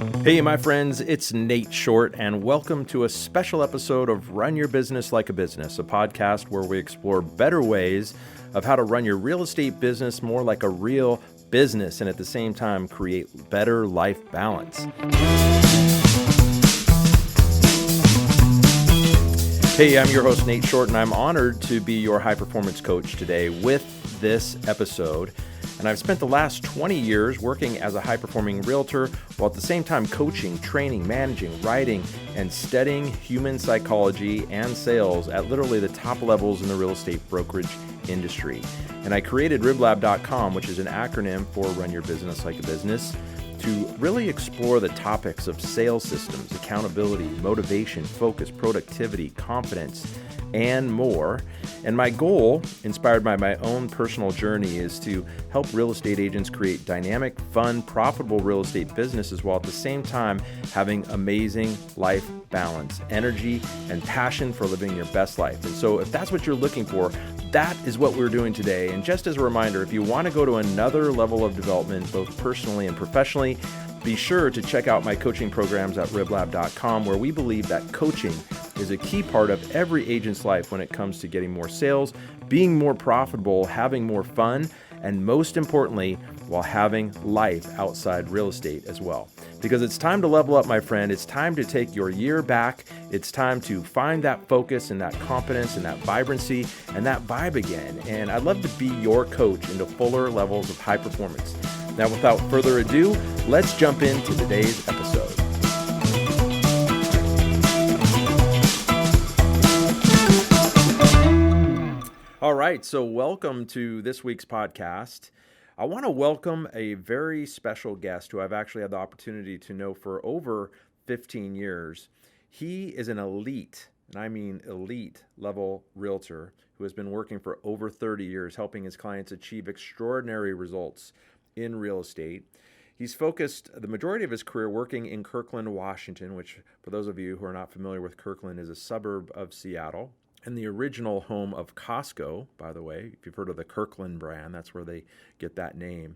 Hey, my friends, it's Nate Short, and welcome to a special episode of Run Your Business Like a Business, a podcast where we explore better ways of how to run your real estate business more like a real business and at the same time create better life balance. Hey, I'm your host, Nate Short, and I'm honored to be your high performance coach today with this episode. And I've spent the last 20 years working as a high-performing realtor while at the same time coaching, training, managing, writing, and studying human psychology and sales at literally the top levels in the real estate brokerage industry. And I created RYBLAB.com, which is an acronym for Run Your Business Like a Business, to really explore the topics of sales systems, accountability, motivation, focus, productivity, confidence, and more. And my goal, inspired by my own personal journey, is to help real estate agents create dynamic, fun, profitable real estate businesses while at the same time having amazing life balance, energy, and passion for living your best life. And so if that's what you're looking for, that is what we're doing today. And just as a reminder, if you want to go to another level of development, both personally and professionally, be sure to check out my coaching programs at RYBLAB.com, where we believe that coaching is a key part of every agent's life when it comes to getting more sales, being more profitable, having more fun, and most importantly, while having life outside real estate as well. Because it's time to level up, my friend. It's time to take your year back. It's time to find that focus and that confidence and that vibrancy and that vibe again. And I'd love to be your coach into fuller levels of high performance. Now, without further ado, let's jump into today's episode. All right, so welcome to this week's podcast. I want to welcome a very special guest who I've actually had the opportunity to know for over 15 years. He is an elite, and I mean elite level realtor who has been working for over 30 years, helping his clients achieve extraordinary results in real estate. He's focused the majority of his career working in Kirkland, Washington, which for those of you who are not familiar with Kirkland is a suburb of Seattle and the original home of Costco, by the way. If you've heard of the Kirkland brand, that's where they get that name.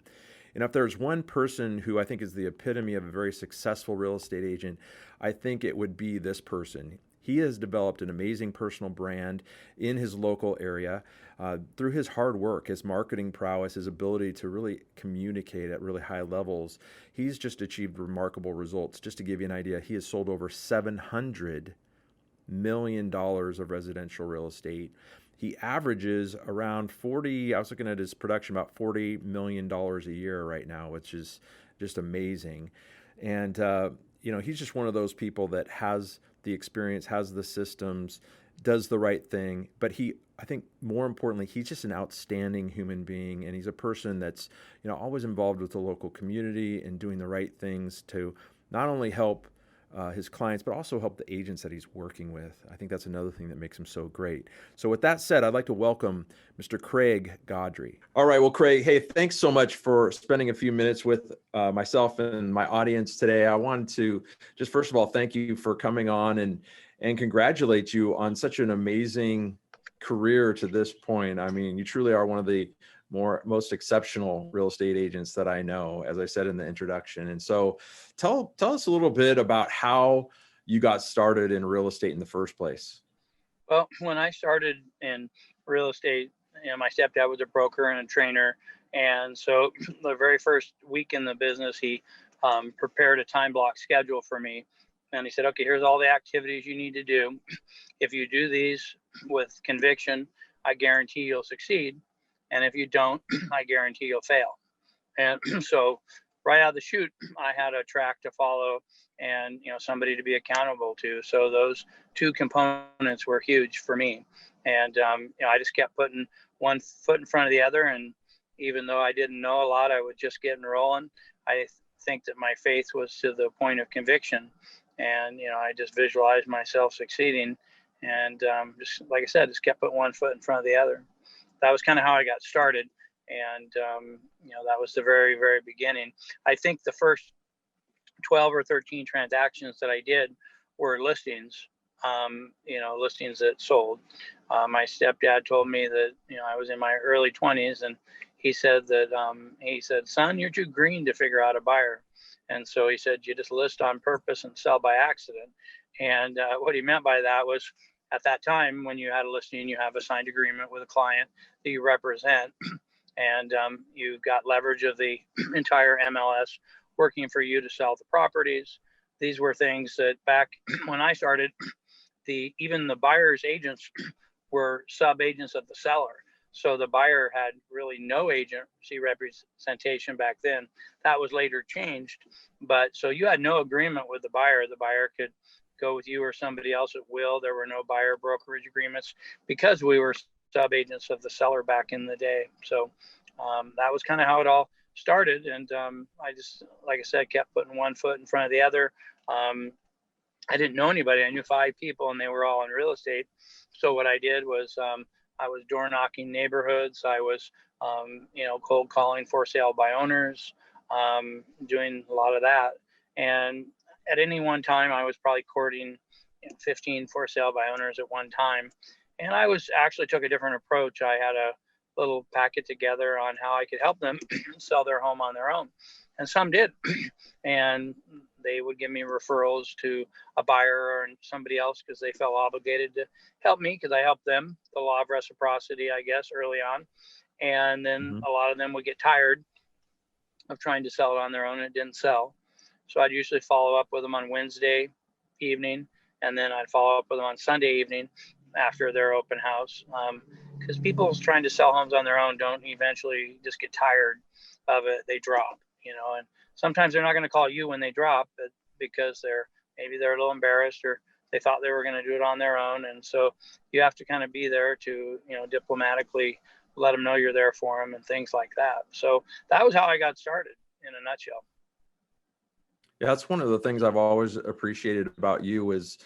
And if there's one person who I think is the epitome of a very successful real estate agent, I think it would be this person. He has developed an amazing personal brand in his local area through his hard work, his marketing prowess, his ability to really communicate at really high levels. He's just achieved remarkable results. Just to give you an idea, he has sold over $700 million of residential real estate. He averages around I was looking at his production, about $40 million a year right now, which is just amazing. And, he's just one of those people that has the experience, has the systems, does the right thing. But I think more importantly, he's just an outstanding human being. And he's a person that's, always involved with the local community and doing the right things to not only help his clients, but also help the agents that he's working with. I think that's another thing that makes him so great. So with that said, I'd like to welcome Mr. Craig Gaudry. All right, well, Craig, hey, thanks so much for spending a few minutes with myself and my audience today. I wanted to just first of all, thank you for coming on and congratulate you on such an amazing career to this point. I mean, you truly are one of the most exceptional real estate agents that I know, as I said in the introduction. And so tell us a little bit about how you got started in real estate in the first place. Well, when I started in real estate, my stepdad was a broker and a trainer. And so the very first week in the business, he prepared a time block schedule for me. And he said, okay, here's all the activities you need to do. If you do these with conviction, I guarantee you'll succeed. And if you don't, I guarantee you'll fail. And so right out of the chute, I had a track to follow and, somebody to be accountable to. So those two components were huge for me. And, I just kept putting one foot in front of the other. And even though I didn't know a lot, I would just get rolling. I think that my faith was to the point of conviction. And, I just visualized myself succeeding. And just like I said, just kept putting one foot in front of the other. That was kind of how I got started. And, that was the very, very beginning. I think the first 12 or 13 transactions that I did were listings, listings that sold. My stepdad told me that, I was in my early 20s and he said that, son, you're too green to figure out a buyer. And so he said, you just list on purpose and sell by accident. And what he meant by that was, at that time, when you had a listing, you have a signed agreement with a client that you represent, and you got leverage of the entire MLS working for you to sell the properties. These were things that back when I started, even the buyer's agents were sub-agents of the seller. So the buyer had really no agency representation back then. That was later changed. But so you had no agreement with the buyer. The buyer could go with you or somebody else at will. There were no buyer brokerage agreements because we were sub-agents of the seller back in the day. So that was kind of how it all started. And I just, like I said, kept putting one foot in front of the other. I didn't know anybody. I knew 5 people and they were all in real estate. So what I did was I was door knocking neighborhoods. I was, cold calling for sale by owners, doing a lot of that. And at any one time, I was probably courting 15 for sale by owners at one time. And I actually took a different approach. I had a little packet together on how I could help them sell their home on their own. And some did. And they would give me referrals to a buyer or somebody else because they felt obligated to help me because I helped them. The law of reciprocity, I guess, early on. And then a lot of them would get tired of trying to sell it on their own and it didn't sell. So I'd usually follow up with them on Wednesday evening, and then I'd follow up with them on Sunday evening after their open house. Because people trying to sell homes on their own don't eventually just get tired of it. They drop, and sometimes they're not going to call you when they drop because maybe they're a little embarrassed or they thought they were going to do it on their own. And so you have to kind of be there to, diplomatically let them know you're there for them and things like that. So that was how I got started in a nutshell. Yeah, that's one of the things I've always appreciated about you is,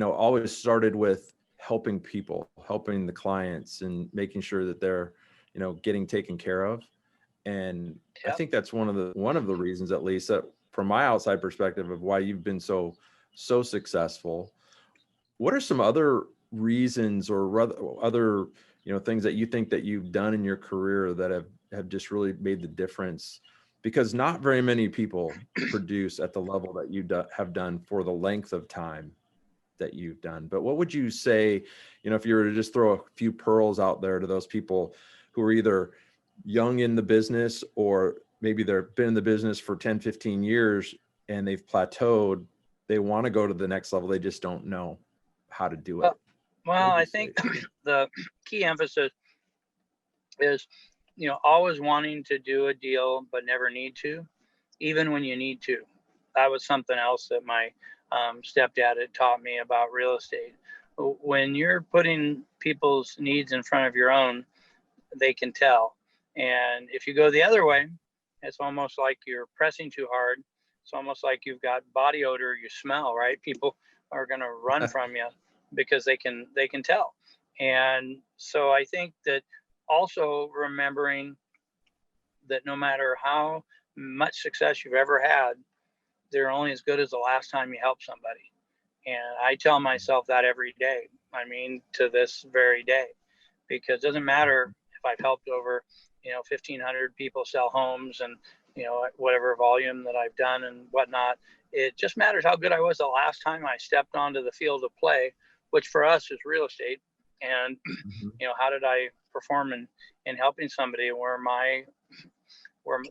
always started with helping people, helping the clients and making sure that they're, getting taken care of. And I think that's one of the reasons, at least that from my outside perspective, of why you've been so successful. What are some other reasons or other, things that you think that you've done in your career that have just really made the difference? Because not very many people produce at the level that you have done for the length of time that you've done. But what would you say, if you were to just throw a few pearls out there to those people who are either young in the business or maybe they've been in the business for 10, 15 years and they've plateaued, they want to go to the next level. They just don't know how to do it. Well, I think the key emphasis is, always wanting to do a deal, but never need to, even when you need to. That was something else that my stepdad had taught me about real estate. When you're putting people's needs in front of your own, they can tell. And if you go the other way, it's almost like you're pressing too hard. It's almost like you've got body odor, you smell, right? People are going to run from you because they can tell. And so I think that also remembering that no matter how much success you've ever had, they're only as good as the last time you helped somebody. And I tell myself that every day. I mean, to this very day, because it doesn't matter if I've helped over, 1,500 people sell homes and, whatever volume that I've done and whatnot. It just matters how good I was the last time I stepped onto the field of play, which for us is real estate. And, how did I perform in helping somebody where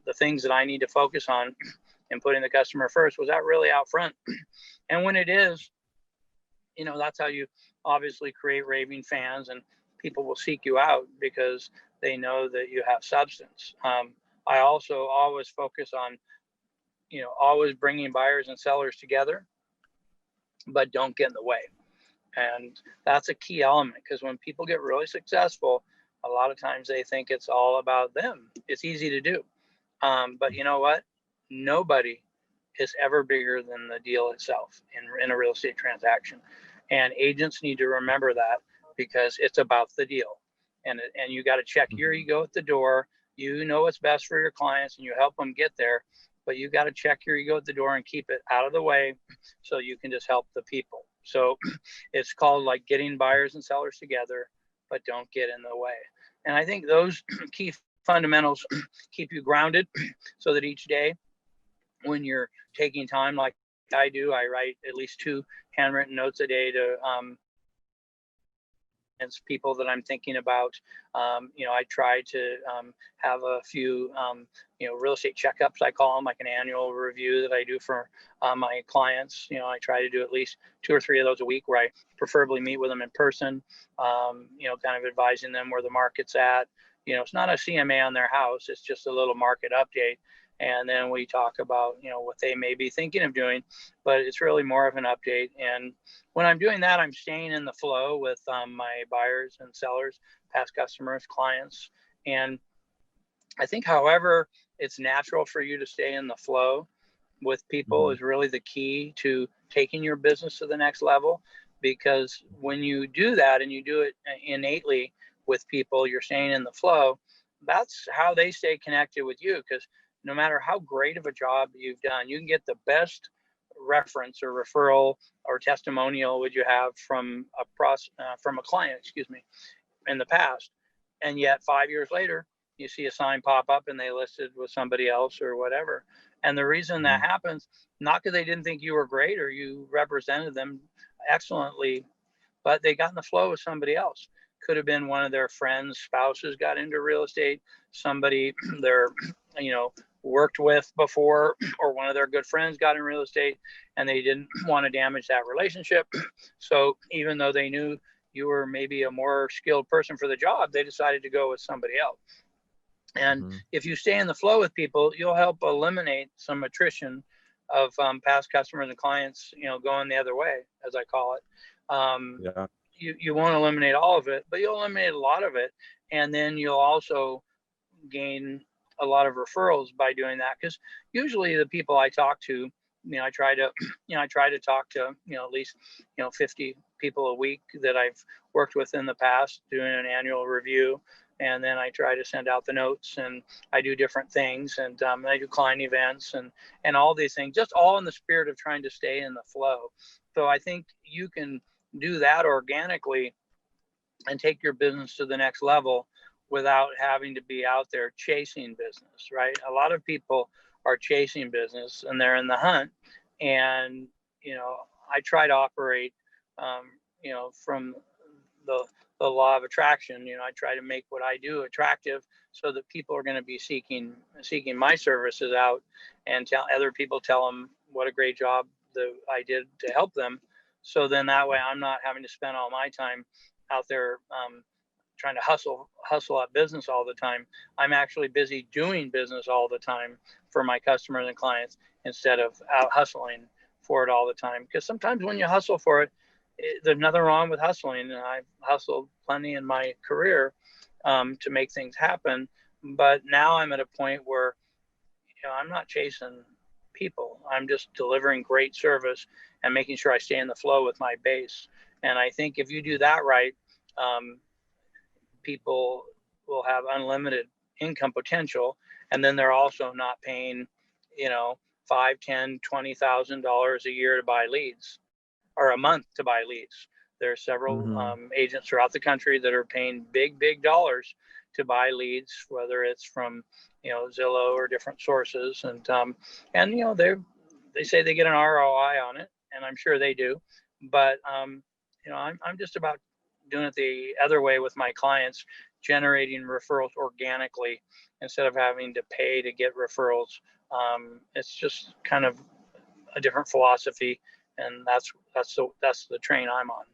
the things that I need to focus on and putting the customer first, was that really out front? And when it is, that's how you obviously create raving fans and people will seek you out because they know that you have substance. I also always focus on, always bringing buyers and sellers together, but don't get in the way. And that's a key element because when people get really successful, a lot of times they think it's all about them. It's easy to do. But you know what? Nobody is ever bigger than the deal itself in a real estate transaction. And agents need to remember that because it's about the deal. And you got to check your ego at the door. You know what's best for your clients and you help them get there. But you got to check your ego at the door and keep it out of the way so you can just help the people. So it's called like getting buyers and sellers together, but don't get in the way. And I think those key fundamentals keep you grounded so that each day when you're taking time like I do, I write at least 2 handwritten notes a day to it's people that I'm thinking about. I try to have a few, real estate checkups, I call them, like an annual review that I do for my clients. I try to do at least 2 or 3 of those a week where I preferably meet with them in person, kind of advising them where the market's at. It's not a CMA on their house. It's just a little market update. And then we talk about, what they may be thinking of doing, but it's really more of an update. And when I'm doing that, I'm staying in the flow with my buyers and sellers, past customers, clients. And I think, however, it's natural for you to stay in the flow with people is really the key to taking your business to the next level. Because when you do that and you do it innately with people, you're staying in the flow. That's how they stay connected with you. Because no matter how great of a job you've done, you can get the best reference or referral or testimonial would you have from a client, in the past. And yet 5 years later, you see a sign pop up and they listed with somebody else or whatever. And the reason that happens, not because they didn't think you were great or you represented them excellently, but they got in the flow with somebody else. Could have been one of their friends' spouses got into real estate, somebody they're, worked with before, or one of their good friends got in real estate and they didn't want to damage that relationship. So even though they knew you were maybe a more skilled person for the job, they decided to go with somebody else. And if you stay in the flow with people, you'll help eliminate some attrition of past customers and clients, going the other way, as I call it. You won't eliminate all of it, but you'll eliminate a lot of it. And then you'll also gain a lot of referrals by doing that. Because usually the people I talk to, I try to talk to, at least, 50 people a week that I've worked with in the past, doing an annual review. And then I try to send out the notes, and I do different things, and I do client events and all these things, just all in the spirit of trying to stay in the flow. So I think you can do that organically and take your business to the next level without having to be out there chasing business, right? A lot of people are chasing business and they're in the hunt. And, I try to operate, from the law of attraction. I try to make what I do attractive so that people are going to be seeking my services out, and tell other people, tell them what a great job that I did to help them. So then that way I'm not having to spend all my time out there trying to hustle at business all the time. I'm actually busy doing business all the time for my customers and clients instead of out hustling for it all the time. Because sometimes when you hustle for it, there's nothing wrong with hustling. And I've hustled plenty in my career to make things happen. But now I'm at a point where, I'm not chasing people. I'm just delivering great service and making sure I stay in the flow with my base. And I think if you do that right, people will have unlimited income potential. And then they're also not paying, $5, $10, $20,000 a year to buy leads, or a month to buy leads. There are several agents throughout the country that are paying big dollars to buy leads, whether it's from, Zillow or different sources. And they say they get an ROI on it, and I'm sure they do. But, I'm just about doing it the other way with my clients, generating referrals organically instead of having to pay to get referrals. It's just kind of a different philosophy, and that's the train I'm on.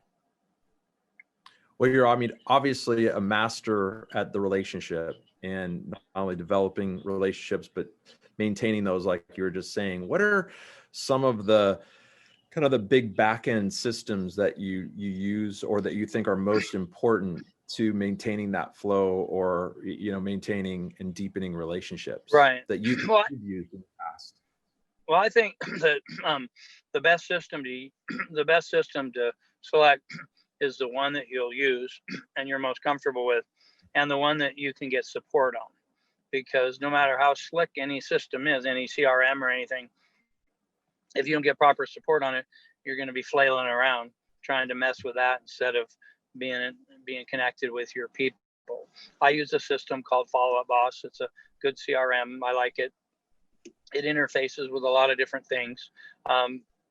Well, you're, obviously a master at the relationship, and not only developing relationships, but maintaining those, like you were just saying. What are some of the kind of the big back-end systems that you use, or that you think are most important to maintaining that flow, or, maintaining and deepening relationships, right, that you've used in the past? Well, I think that the best system to select is the one that you'll use and you're most comfortable with, and the one that you can get support on. Because no matter how slick any system is, any CRM or anything, if you don't get proper support on it, you're going to be flailing around trying to mess with that instead of being connected with your people. I use a system called Follow Up Boss. It's a good CRM. I like it. It interfaces with a lot of different things.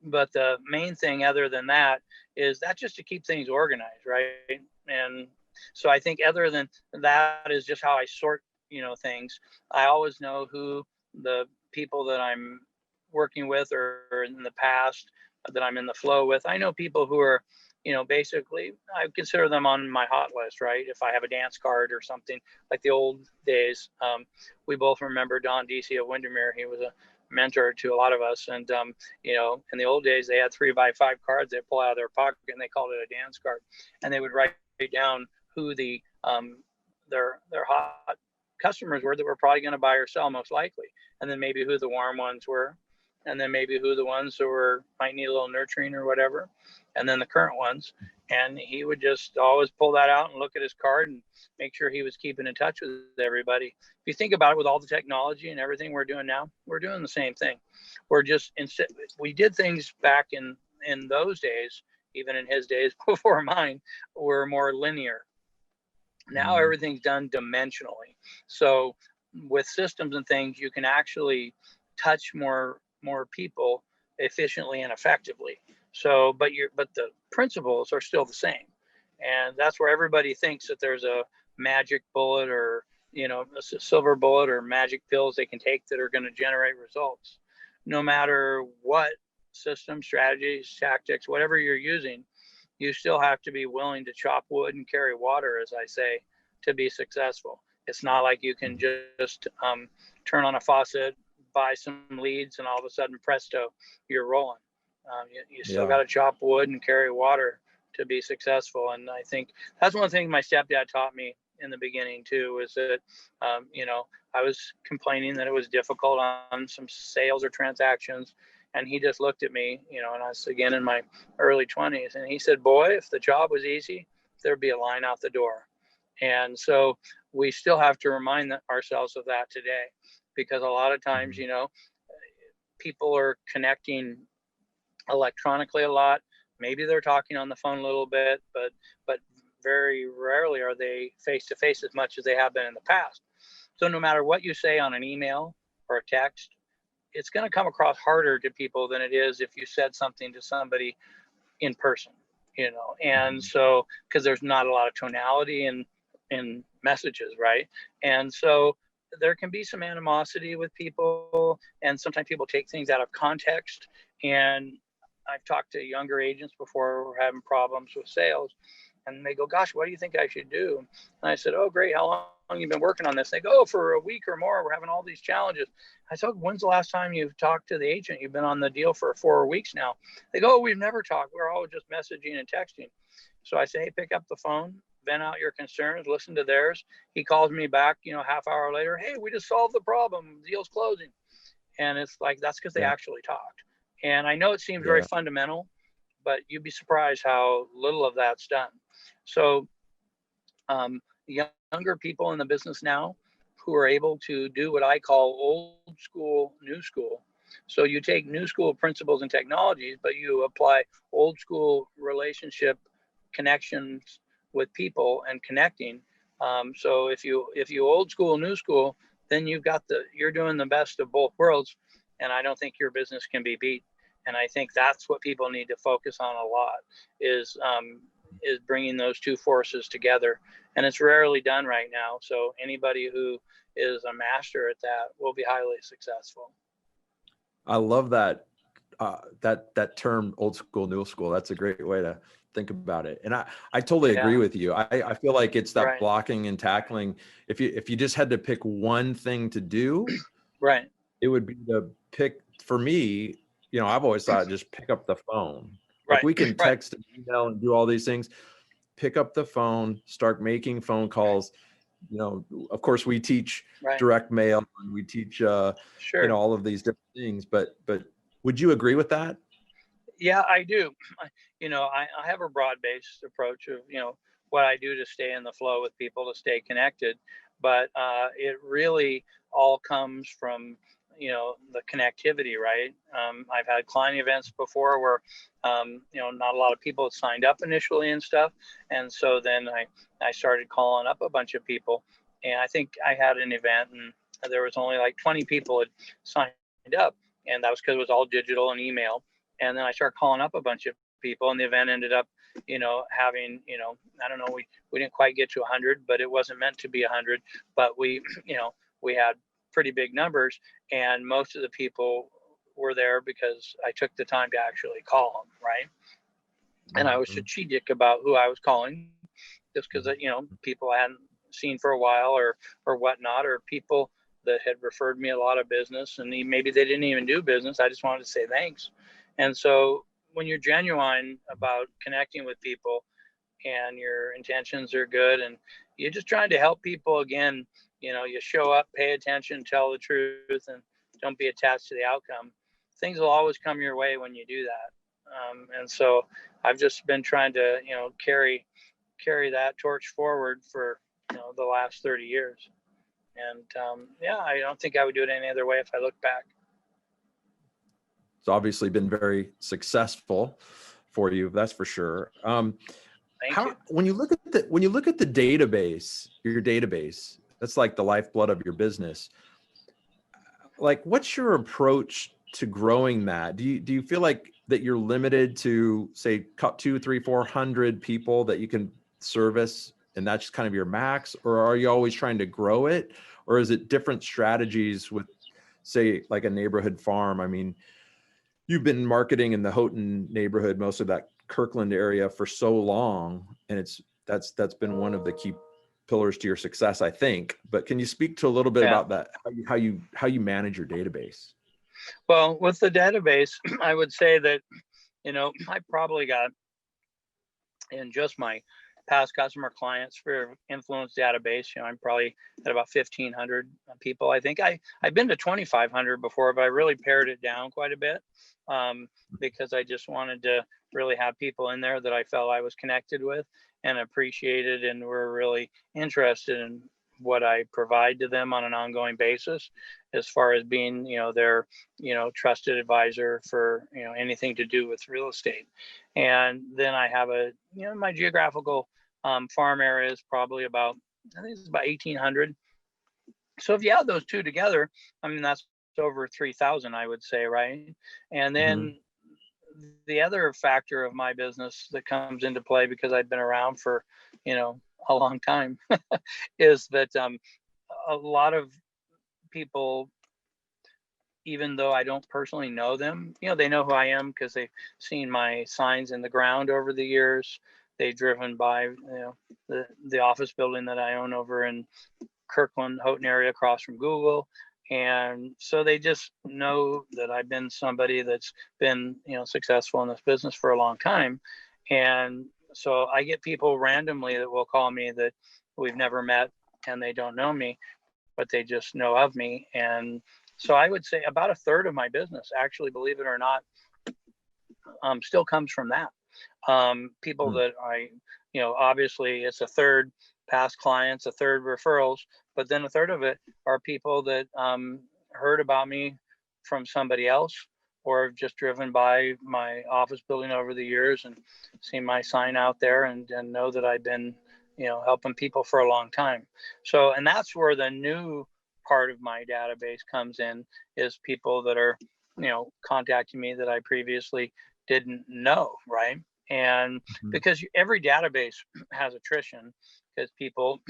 But the main thing other than that is that just to keep things organized, right? And so I think other than that is just how I sort, things. I always know who the people that I'm working with or in the past that I'm in the flow with. I know people who are, basically I consider them on my hot list, right? If I have a dance card or something like the old days, we both remember Don DC of Windermere. He was a mentor to a lot of us. And, in the old days, they had 3x5 cards they pull out of their pocket and they called it a dance card. And they would write down who the, their hot customers were that were probably going to buy or sell most likely. And then maybe who the warm ones were. And then maybe who the ones who might need a little nurturing or whatever. And then the current ones. And he would just always pull that out and look at his card and make sure he was keeping in touch with everybody. If you think about it, with all the technology and everything we're doing now, we're doing the same thing. We did things back in those days, even in his days before mine, were more linear. Now everything's done dimensionally. So with systems and things, you can actually touch more people efficiently and effectively. So, but the principles are still the same. And that's where everybody thinks that there's a magic bullet or, a silver bullet or magic pills they can take that are going to generate results. No matter what system, strategies, tactics, whatever you're using, you still have to be willing to chop wood and carry water, as I say, to be successful. It's not like you can just turn on a faucet, buy some leads, and all of a sudden, presto, you're rolling. You still got to chop wood and carry water to be successful. And I think that's one thing my stepdad taught me in the beginning too, is that, I was complaining that it was difficult on some sales or transactions. And he just looked at me, and I was again in my early 20s. And he said, boy, if the job was easy, there'd be a line out the door. And so we still have to remind ourselves of that today, because a lot of times, people are connecting electronically a lot. Maybe they're talking on the phone a little bit, but very rarely are they face to face as much as they have been in the past. So no matter what you say on an email or a text, it's going to come across harder to people than it is if you said something to somebody in person, and so, because there's not a lot of tonality in messages, right? And so there can be some animosity with people, and sometimes people take things out of context. And I've talked to younger agents before who are having problems with sales, and they go, gosh, what do you think I should do? And I said, oh, great. How long have you been working on this? They go, oh, for a week or more. We're having all these challenges. I said, when's the last time you've talked to the agent? You've been on the deal for 4 weeks now. They go, oh, we've never talked. We're always just messaging and texting. So I say, hey, pick up the phone, vent out your concerns, listen to theirs. He calls me back, half hour later. Hey, we just solved the problem. The deal's closing. And it's like, that's because they actually talked. And I know it seems very fundamental, but you'd be surprised how little of that's done. So younger people in the business now who are able to do what I call old school, new school. So you take new school principles and technologies, but you apply old school relationship connections with people and connecting. So if you old school, new school, then you're doing the best of both worlds. And I don't think your business can be beat. And I think that's what people need to focus on a lot is bringing those two forces together. And it's rarely done right now. So anybody who is a master at that will be highly successful. I love that that term, old school, new school. That's a great way to think about it. And I totally agree with you. I feel like it's that blocking and tackling. If you just had to pick one thing to do, right, it would be to pick, for me, I've always thought just pick up the phone. Like we can text and email and do all these things. Pick up the phone, start making phone calls. Of course we teach direct mail and we teach, all of these different things, but would you agree with that? Yeah, I do. I have a broad-based approach of, what I do to stay in the flow with people, to stay connected. But it really all comes from, the connectivity, right? I've had client events before where, not a lot of people had signed up initially and stuff. And so then I started calling up a bunch of people, and I think I had an event and there was only like 20 people had signed up, and that was because it was all digital and email. And then I started calling up a bunch of people, and the event ended up, having, I don't know, we didn't quite get to 100, but it wasn't meant to be 100, but we, we had pretty big numbers, and most of the people were there because I took the time to actually call them, right? And I was strategic about who I was calling, just because, people I hadn't seen for a while or whatnot, or people that had referred me a lot of business, and maybe they didn't even do business. I just wanted to say thanks. And so when you're genuine about connecting with people and your intentions are good and you're just trying to help people, again, you show up, pay attention, tell the truth, and don't be attached to the outcome. Things will always come your way when you do that. And so I've just been trying to, carry that torch forward for, the last 30 years. And I don't think I would do it any other way if I look back. It's obviously been very successful for you, that's for sure. Thank you. When you look at the database, your database, that's like the lifeblood of your business. Like, what's your approach to growing that? Do you feel like that you're limited to, say, 200, 300, 400 people that you can service, and that's just kind of your max? Or are you always trying to grow it? Or is it different strategies with, say, like a neighborhood farm? I mean, you've been marketing in the Houghton neighborhood, most of that Kirkland area, for so long, and that's been one of the key pillars to your success, I think. But can you speak to a little bit about that, how you manage your database? Well, with the database, I would say that, I probably got, in just my past customer clients for influence database, I'm probably at about 1,500 people. I think I've been to 2,500 before, but I really pared it down quite a bit, because I just wanted to really have people in there that I felt I was connected with and appreciated and were really interested in what I provide to them on an ongoing basis, as far as being, their, trusted advisor for, anything to do with real estate. And then I have my geographical farm area is probably about, I think it's about 1,800. So if you add those two together, I mean, that's over 3,000, I would say, right? And then the other factor of my business that comes into play, because I've been around for, a long time, is that a lot of people, even though I don't personally know them, they know who I am because they've seen my signs in the ground over the years. They've driven by, the office building that I own over in Kirkland, Houghton area, across from Google. And so they just know that I've been somebody that's been, successful in this business for a long time. And so I get people randomly that will call me that we've never met and they don't know me, but they just know of me. And so I would say about a third of my business, actually, believe it or not, still comes from that. People that I, obviously it's a third past clients, a third referrals, but then a third of it are people that heard about me from somebody else, or just driven by my office building over the years and seen my sign out there and know that I've been, helping people for a long time. So, and that's where the new part of my database comes in, is people that are, contacting me that I previously didn't know, right? And because every database has attrition, because people,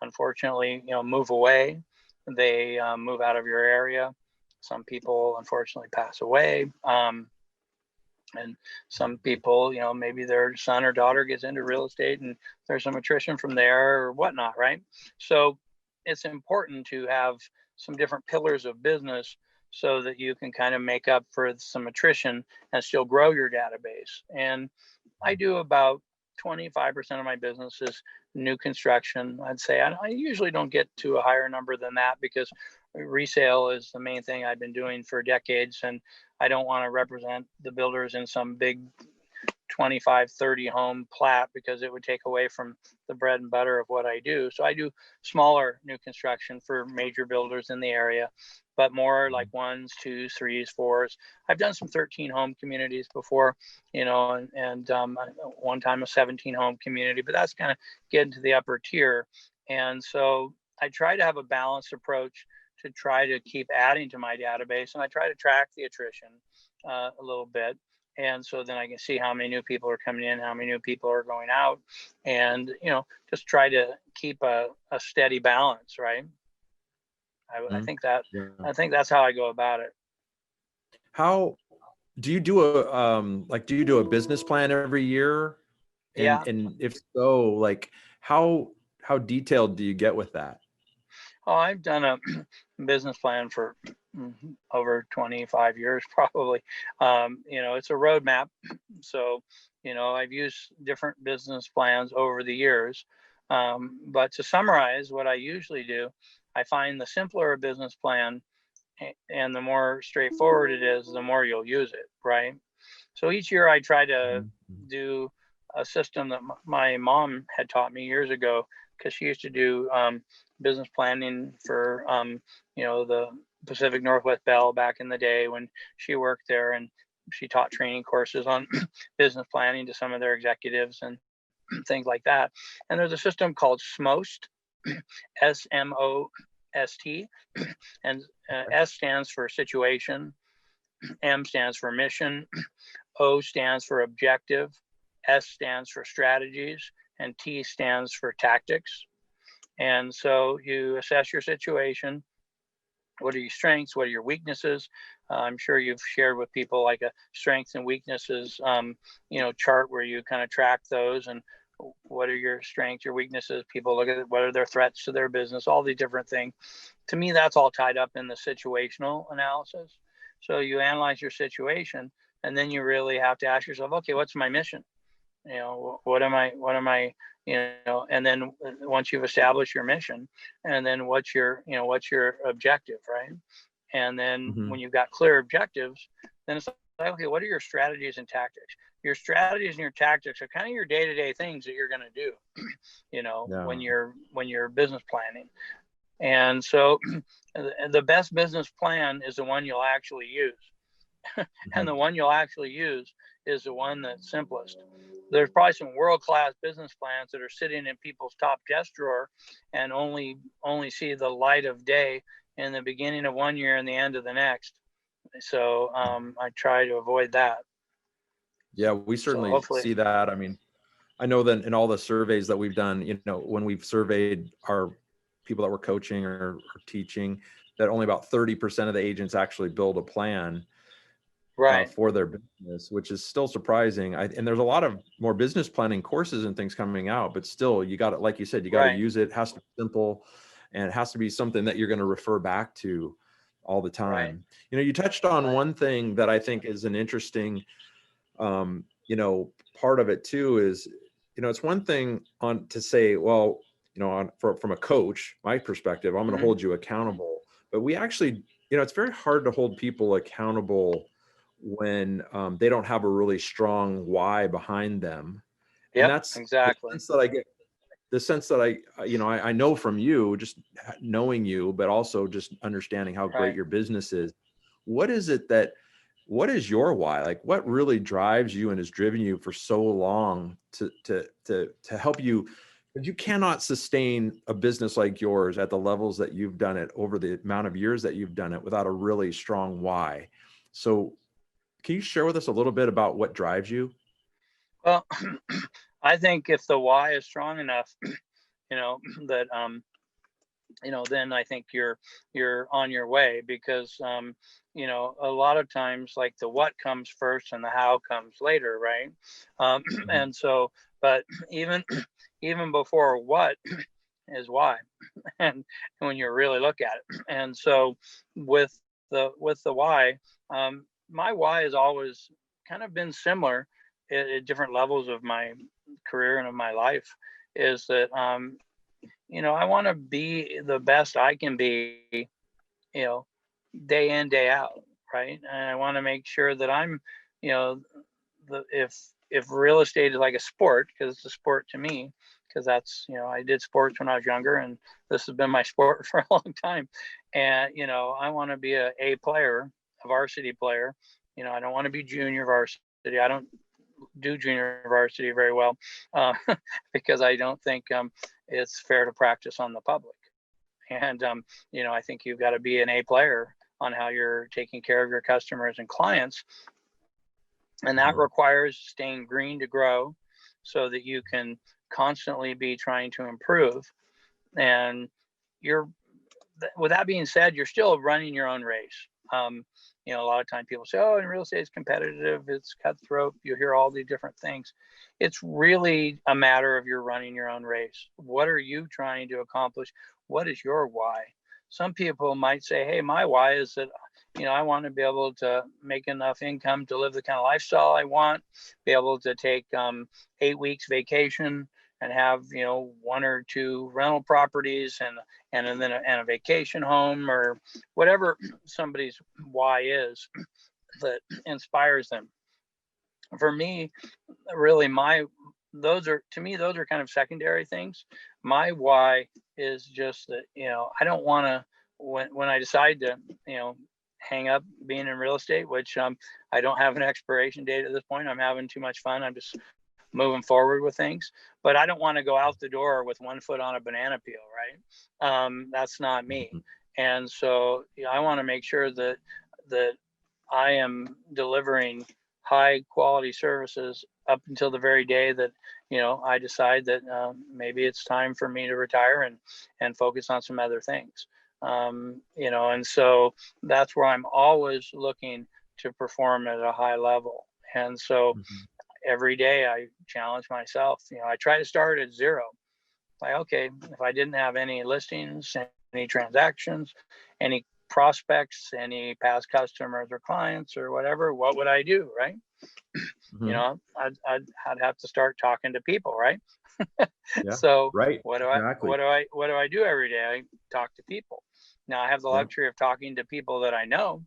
unfortunately, move away, they move out of your area. Some people unfortunately pass away. And some people, maybe their son or daughter gets into real estate and there's some attrition from there or whatnot, right? So it's important to have some different pillars of business so that you can kind of make up for some attrition and still grow your database. And I do about 25% of my business is new construction. I'd say I usually don't get to a higher number than that, because resale is the main thing I've been doing for decades, and I don't want to represent the builders in some big 25, 30 home plat because it would take away from the bread and butter of what I do. So I do smaller new construction for major builders in the area, but more like 1s, 2s, 3s, 4s. I've done some 13 home communities before, and one time a 17 home community, but that's kind of getting to the upper tier. And so I try to have a balanced approach to try to keep adding to my database, and I try to track the attrition a little bit. And so then I can see how many new people are coming in, how many new people are going out, and, just try to keep a steady balance, right? I think that's how I go about it. How do you do a business plan every year? Yeah. And if so, like how detailed do you get with that? Oh, I've done a business plan for over 25 years, probably. It's a roadmap. So, I've used different business plans over the years. But to summarize what I usually do, I find the simpler a business plan and the more straightforward it is, the more you'll use it, right? So each year I try to do a system that my mom had taught me years ago, because she used to do business planning for the Pacific Northwest Bell back in the day when she worked there, and she taught training courses on business planning to some of their executives and things like that. And there's a system called SMOST, SMOST, and S stands for situation, M stands for mission, O stands for objective, S stands for strategies, and T stands for tactics. And so you assess your situation. What are your strengths? What are your weaknesses? I'm sure you've shared with people like a strengths and weaknesses, chart where you kind of track those, and what are your strengths, your weaknesses. People look at what are their threats to their business, all these different things. To me, that's all tied up in the situational analysis. So you analyze your situation, and then you really have to ask yourself, okay, what's my mission? What am I, and then once you've established your mission, and then what's your objective, right? And then when you've got clear objectives, then it's like, okay, what are your strategies and tactics? Your strategies and your tactics are kind of your day-to-day things that you're going to do, when you're business planning. And so the best business plan is the one you'll actually use. And the one you'll actually use is the one that's simplest. There's probably some world-class business plans that are sitting in people's top desk drawer and only see the light of day in the beginning of one year and the end of the next. So I try to avoid that. Yeah, we certainly see that. I mean, I know that in all the surveys that we've done, when we've surveyed our people that we're coaching or teaching, that only about 30% of the agents actually build a plan for their business, which is still surprising. And there's a lot of more business planning courses and things coming out, but still, you got to, like you said, you got to use it. It has to be simple, and it has to be something that you're going to refer back to all the time. You touched on one thing that I think is an interesting, part of it too is, it's one thing to say, well, from a coach, my perspective, I'm going to hold you accountable, but we actually, it's very hard to hold people accountable when they don't have a really strong why behind them. And that's exactly the sense that I know from you, just knowing you, but also just understanding how great your business is. What is your why? Like, what really drives you and has driven you for so long to help you? Because you cannot sustain a business like yours at the levels that you've done it over the amount of years that you've done it without a really strong why. So can you share with us a little bit about what drives you? Well, I think if the why is strong enough, that, then I think you're on your way, because, a lot of times, like, the what comes first and the how comes later, right? And so, but even before what is why, and when you really look at it. And so with the why, my why has always kind of been similar at different levels of my career and of my life, is that, I want to be the best I can be, day in, day out. Right. And I want to make sure that I'm, if if real estate is like a sport, because it's a sport to me, because that's, I did sports when I was younger, and this has been my sport for a long time. And, I want to be a player, a varsity player. I don't want to be junior varsity. I don't do junior varsity very well, because I don't think it's fair to practice on the public. And, I think you've got to be an A player on how you're taking care of your customers and clients. And that requires staying green to grow, so that you can constantly be trying to improve. And with that being said, you're still running your own race. A lot of times people say, oh, in real estate it's competitive, it's cutthroat. You hear all these different things. It's really a matter of you're running your own race. What are you trying to accomplish? What is your why? Some people might say, hey, my why is that, I want to be able to make enough income to live the kind of lifestyle I want, be able to take 8 weeks vacation and have, 1 or 2 rental properties and then a vacation home, or whatever somebody's why is that inspires them. For me, really, those are kind of secondary things. My why is just that, I don't want to, when I decide to, hang up being in real estate, which I don't have an expiration date at this point. I'm having too much fun. I'm just moving forward with things, but I don't want to go out the door with 1 foot on a banana peel, right? That's not me. And so I want to make sure that I am delivering high quality services up until the very day that, I decide that maybe it's time for me to retire and focus on some other things. And so that's where I'm always looking to perform at a high level. And so every day I challenge myself. I try to start at 0. Like, okay, if I didn't have any listings, any transactions, any prospects, any past customers or clients or whatever, what would I do, right? I'd have to start talking to people, right? Yeah, so right. what do Exactly. I do every day? I talk to people. Now I have the luxury of talking to people that I know,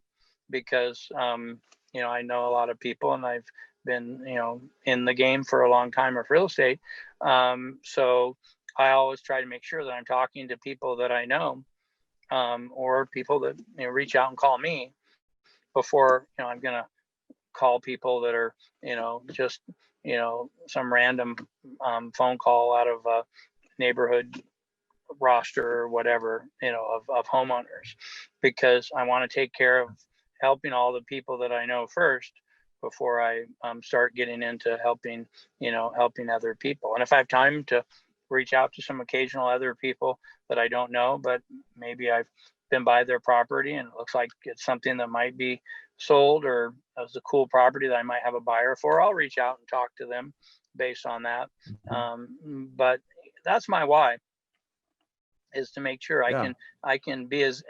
because I know a lot of people, and I've been in the game for a long time of real estate. So I always try to make sure that I'm talking to people that I know, or people that reach out and call me before I'm gonna call people that are just some random phone call out of a neighborhood roster or whatever of homeowners, because I want to take care of helping all the people that I know first before I start getting into helping other people. And if I have time to reach out to some occasional other people that I don't know, but maybe I've been by their property and it looks like it's something that might be sold, or as a cool property that I might have a buyer for, I'll reach out and talk to them based on that. But that's my why, is to make sure I can be as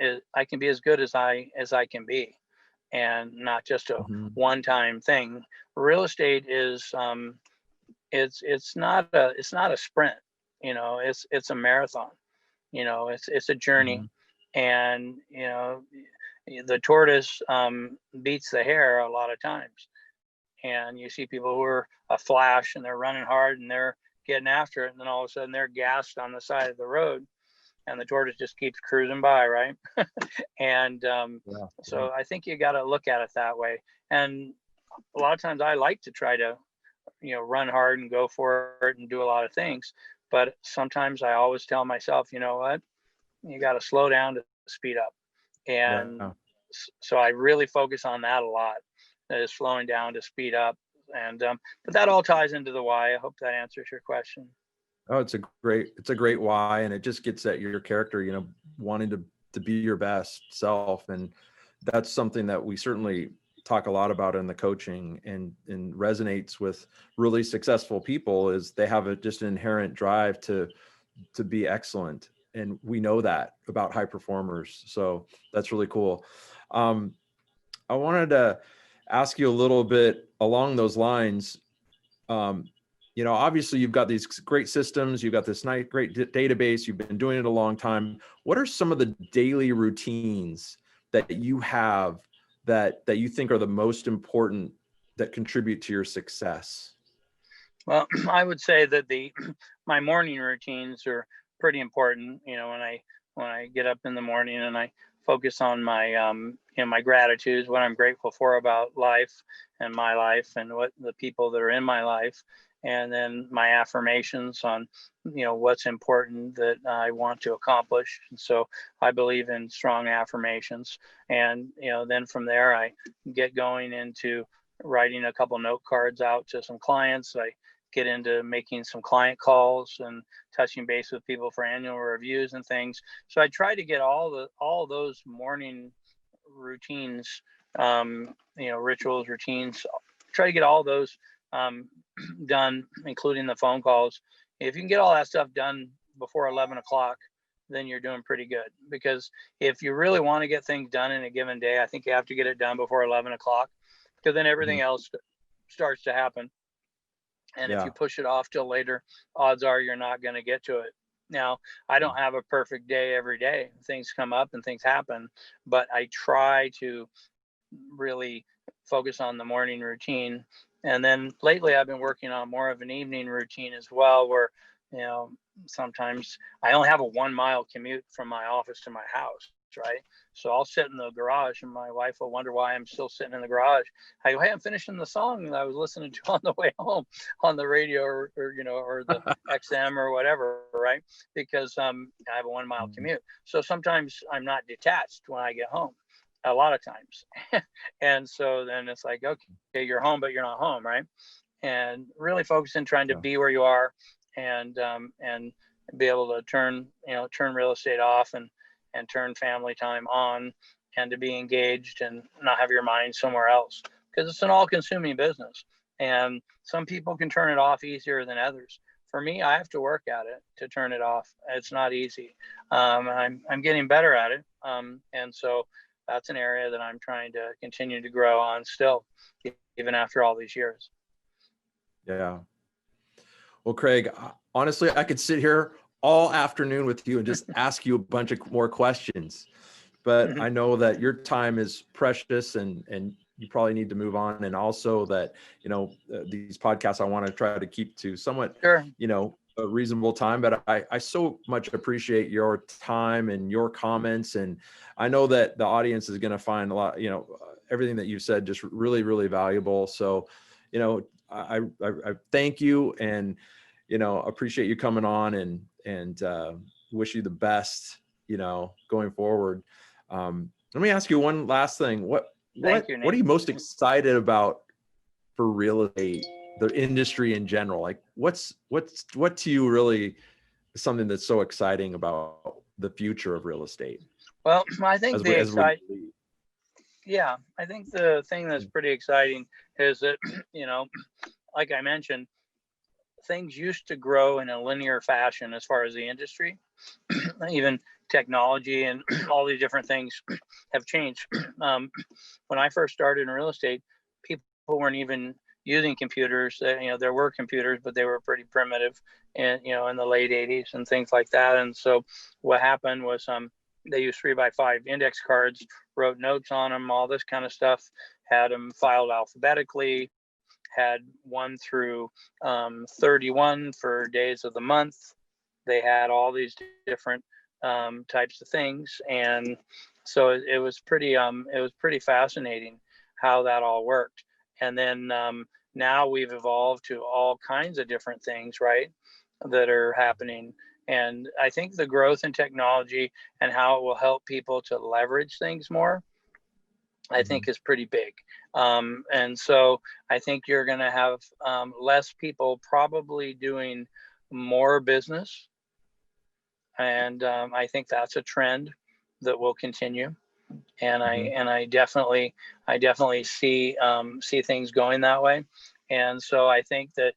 good as I can be, and not just a one-time thing. Real estate is it's not a sprint, it's a marathon, it's a journey. And the tortoise beats the hare a lot of times, and you see people who are a flash and they're running hard and they're getting after it, and then all of a sudden they're gassed on the side of the road, and the tortoise just keeps cruising by, right? And so I think you got to look at it that way. And a lot of times I like to try to run hard and go for it and do a lot of things, but sometimes I always tell myself, you know what, you got to slow down to speed up. And so I really focus on that a lot, is slowing down to speed up. And but that all ties into the why. I hope that answers your question. Oh, it's a great why, and it just gets at your character, wanting to be your best self. And that's something that we certainly talk a lot about in the coaching, and resonates with really successful people, is they have just an inherent drive to be excellent. And we know that about high performers. So that's really cool. I wanted to ask you a little bit along those lines. Obviously you've got these great systems, you've got this great database, you've been doing it a long time. What are some of the daily routines that you have that you think are the most important, that contribute to your success? Well, I would say that my morning routines are pretty important. When I get up in the morning and I focus on my my gratitudes, what I'm grateful for about life and my life and what the people that are in my life, and then my affirmations on what's important that I want to accomplish. And so I believe in strong affirmations, and then from there I get going into writing a couple note cards out to some clients. I get into making some client calls and touching base with people for annual reviews and things. So I try to get all those morning routines, rituals, routines. Try to get all those done, including the phone calls. If you can get all that stuff done before 11 o'clock, then you're doing pretty good. Because if you really want to get things done in a given day, I think you have to get it done before 11 o'clock, because then everything else starts to happen. And if you push it off till later, odds are you're not going to get to it. Now, I don't have a perfect day every day. Things come up and things happen, but I try to really focus on the morning routine. And then lately I've been working on more of an evening routine as well, where, sometimes I only have a 1 mile commute from my office to my house. Right. So I'll sit in the garage and my wife will wonder why I'm still sitting in the garage. I go, hey, I'm finishing the song that I was listening to on the way home on the radio or the XM or whatever. Right. Because I have a 1 mile commute. So sometimes I'm not detached when I get home, a lot of times. And so then it's like, okay, you're home, but you're not home. Right. And really focusing, trying to be where you are and be able to turn real estate off and turn family time on, and to be engaged and not have your mind somewhere else, because it's an all-consuming business. And some people can turn it off easier than others. For me, I have to work at it to turn it off. It's not easy. I'm getting better at it. And so that's an area that I'm trying to continue to grow on still, even after all these years. Yeah. Well, Craig, honestly, I could sit here all afternoon with you and just ask you a bunch of more questions, but I know that your time is precious and you probably need to move on. And also that, these podcasts, I want to try to keep to somewhat, a reasonable time, but I so much appreciate your time and your comments. And I know that the audience is going to find a lot, everything that you said, just really, really valuable. So, I thank you and, appreciate you coming on and wish you the best, going forward. Let me ask you one last thing. What are you most excited about for real estate, the industry in general? Like what to you really is something that's so exciting about the future of real estate? Well, I think I think the thing that's pretty exciting is that, like I mentioned, things used to grow in a linear fashion as far as the industry. Even technology and all these different things have changed. When I first started in real estate, people weren't even using computers. There were computers, but they were pretty primitive, and in the late 80s and things like that. And so what happened was they used 3x5 index cards, wrote notes on them, all this kind of stuff, had them filed alphabetically, had 1 through 31 for days of the month. They had all these different types of things, and so it was pretty fascinating how that all worked. And then now we've evolved to all kinds of different things, right, that are happening. And I think the growth in technology and how it will help people to leverage things more, I think is pretty big. And so I think you're going to have less people probably doing more business. And I think that's a trend that will continue. And I definitely see things going that way. And so I think that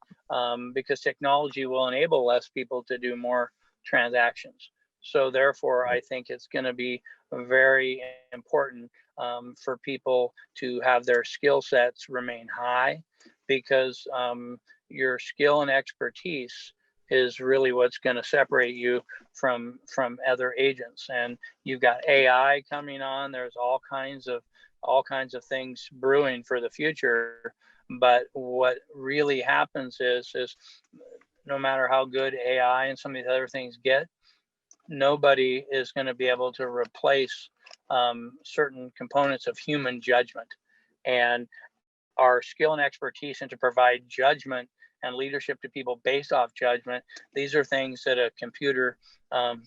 because technology will enable less people to do more transactions. So therefore, I think it's going to be very important for people to have their skill sets remain high, because your skill and expertise is really what's going to separate you from other agents. And you've got AI coming on. There's all kinds of things brewing for the future. But what really happens is no matter how good AI and some of these other things get, nobody is going to be able to replace certain components of human judgment. And our skill and expertise, and to provide judgment and leadership to people based off judgment, these are things that a computer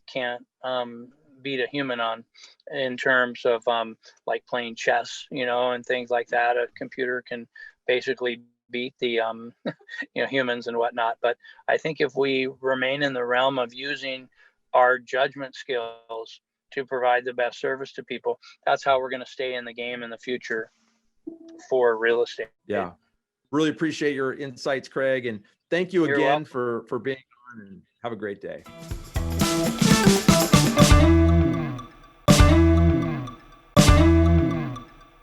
can't beat a human on, in terms of like playing chess, and things like that. A computer can basically beat the humans and whatnot. But I think if we remain in the realm of using our judgment skills to provide the best service to people, that's how we're going to stay in the game in the future for real estate. Yeah. Really appreciate your insights, Craig. And thank you again for being on, and have a great day.